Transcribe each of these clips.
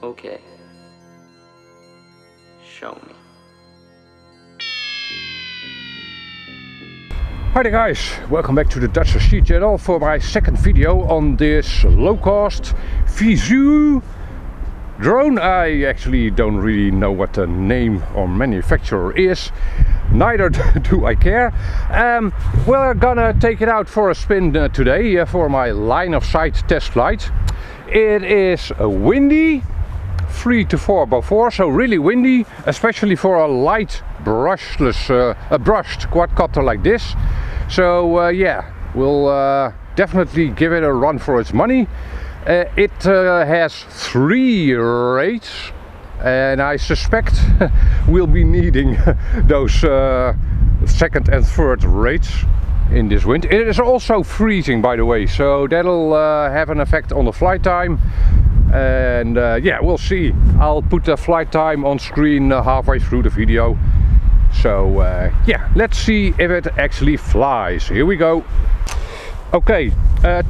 Okay. Show me. Hi there guys, welcome back to the Dutch ST channel for my second video on this low-cost Visu drone. I actually don't really know what the name or manufacturer is, neither do I care. We're gonna take it out for a spin today for my line of sight test flight. It is windy, 3 to 4x4, so really windy, especially for a light brushless, brushed quadcopter like this. So yeah, we'll definitely give it a run for its money. It has 3 rates, and I suspect we'll be needing those second and third rates in this wind. It is also freezing, by the way, so that'll have an effect on the flight time. And yeah, we'll see. I'll put the flight time on screen halfway through the video. So yeah, let's see if it actually flies. Here we go. Okay,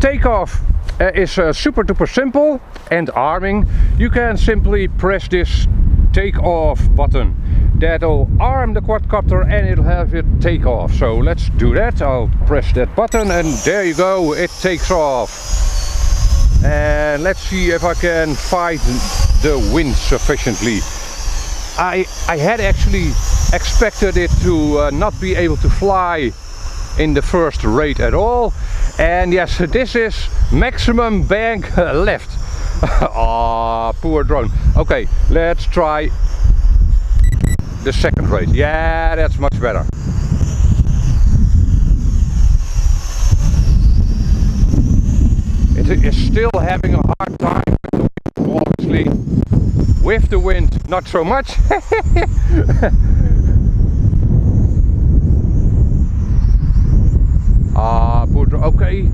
takeoff is super duper simple and arming. You can simply press this take off button. That'll arm the quadcopter and it'll have it take off. So let's do that. I'll press that button and there you go, it takes off. And let's see if I can fight the wind sufficiently. I had actually expected it to not be able to fly in the first rate at all. And yes, this is maximum bank left. Ah, poor drone. Okay, let's try the second rate. Yeah, that's much better. It is still having a hard time with the wind, obviously. With the wind, not so much. Ah, okay.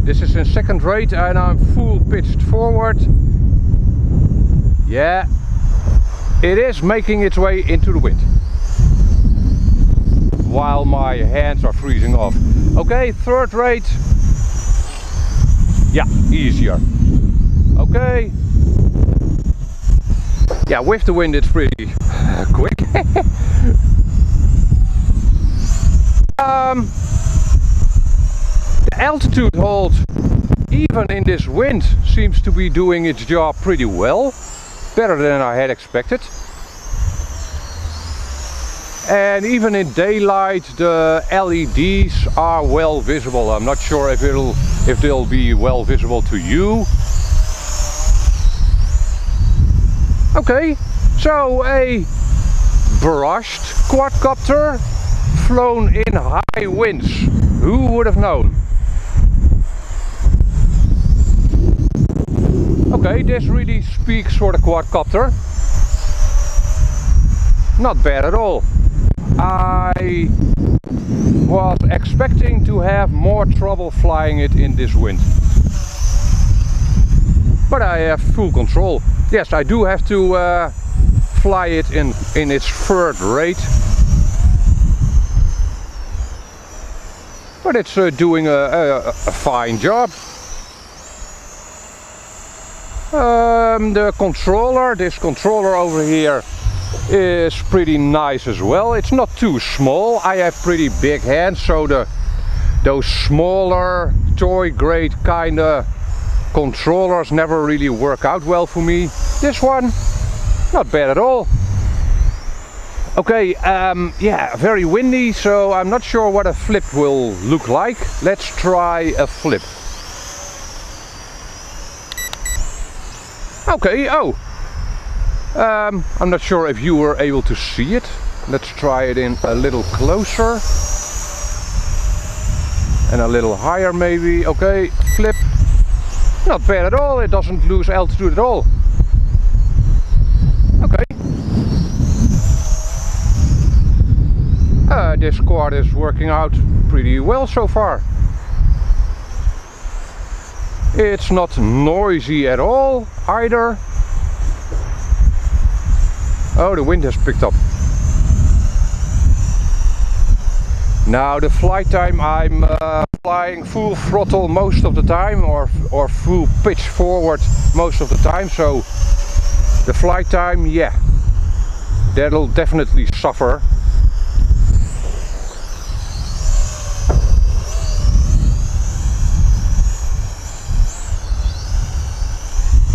This is in second rate and I'm full pitched forward. Yeah, it is making its way into the wind while my hands are freezing off. Okay, third rate. Yeah, easier. Okay. Yeah, with the wind it's pretty quick. The altitude hold, even in this wind, seems to be doing its job pretty well. Better than I had expected. And even in daylight the LEDs are well visible. I'm not sure if they'll be well visible to you. Okay, so a brushed quadcopter flown in high winds. Who would have known? Okay, this really speaks for the quadcopter. Not bad at all. I was expecting to have more trouble flying it in this wind. But I have full control. Yes, I do have to fly it in its third rate. But it's doing a fine job. The controller, this controller over here, is pretty nice as well. It's not too small. I have pretty big hands, so those smaller toy grade kind of controllers never really work out well for me. This one, not bad at all. Okay, yeah, very windy, so I'm not sure what a flip will look like. Let's try a flip. Okay, oh, I'm not sure if you were able to see it. Let's try it in a little closer and a little higher maybe. Okay, flip. Not bad at all, it doesn't lose altitude at all. Okay. This quad is working out pretty well so far. It's not noisy at all either. Oh, the wind has picked up. Now the flight time, I'm flying full throttle most of the time, or full pitch forward most of the time, so The flight time, yeah, that'll definitely suffer.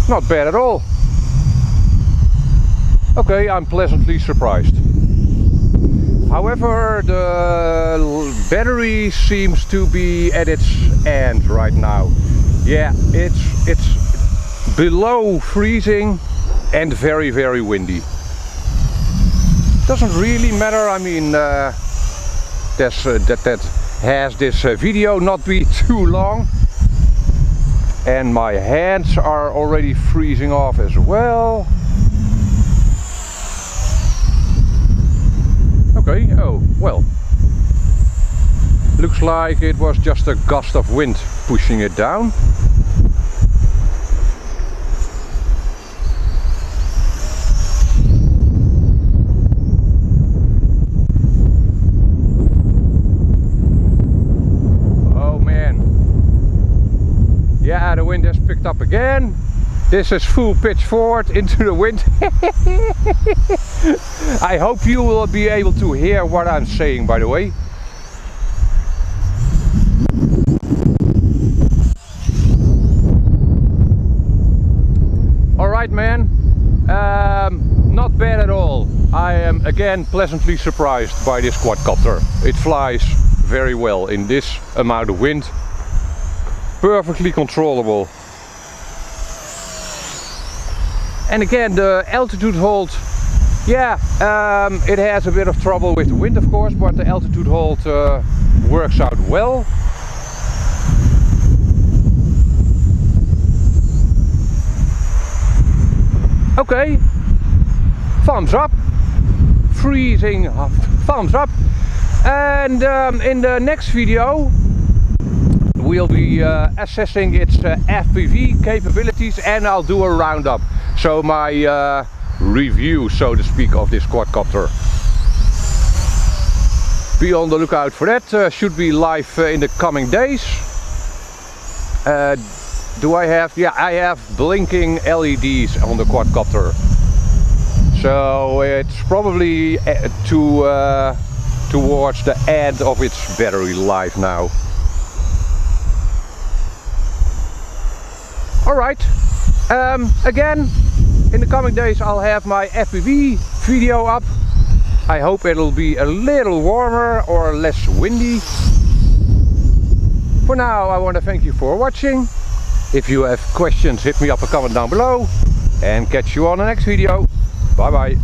Not bad at all. Okay, I'm pleasantly surprised. However, the battery seems to be at its end right now. Yeah, it's below freezing and very, very windy. Doesn't really matter. I mean, that has this video not be too long. And my hands are already freezing off as well. Okay, oh, well. Looks like it was just a gust of wind pushing it down. Oh man. Yeah, the wind has picked up again. This is full pitch forward into the wind. I hope you will be able to hear what I'm saying, by the way. Alright man, not bad at all. I am again pleasantly surprised by this quadcopter. It flies very well in this amount of wind. Perfectly controllable. And again, the altitude hold, yeah, it has a bit of trouble with the wind of course, but the altitude hold works out well. Okay, thumbs up, freezing, thumbs up. And in the next video we'll be assessing its FPV capabilities, and I'll do a roundup. So my review, so to speak, of this quadcopter. Be on the lookout for that. Should be live in the coming days. Do I have? Yeah, I have blinking LEDs on the quadcopter. So it's probably towards the end of its battery life now. Alright, again, in the coming days I'll have my FPV video up. I hope it'll be a little warmer or less windy. For now, I want to thank you for watching. If you have questions, hit me up a comment down below, and catch you on the next video. Bye bye.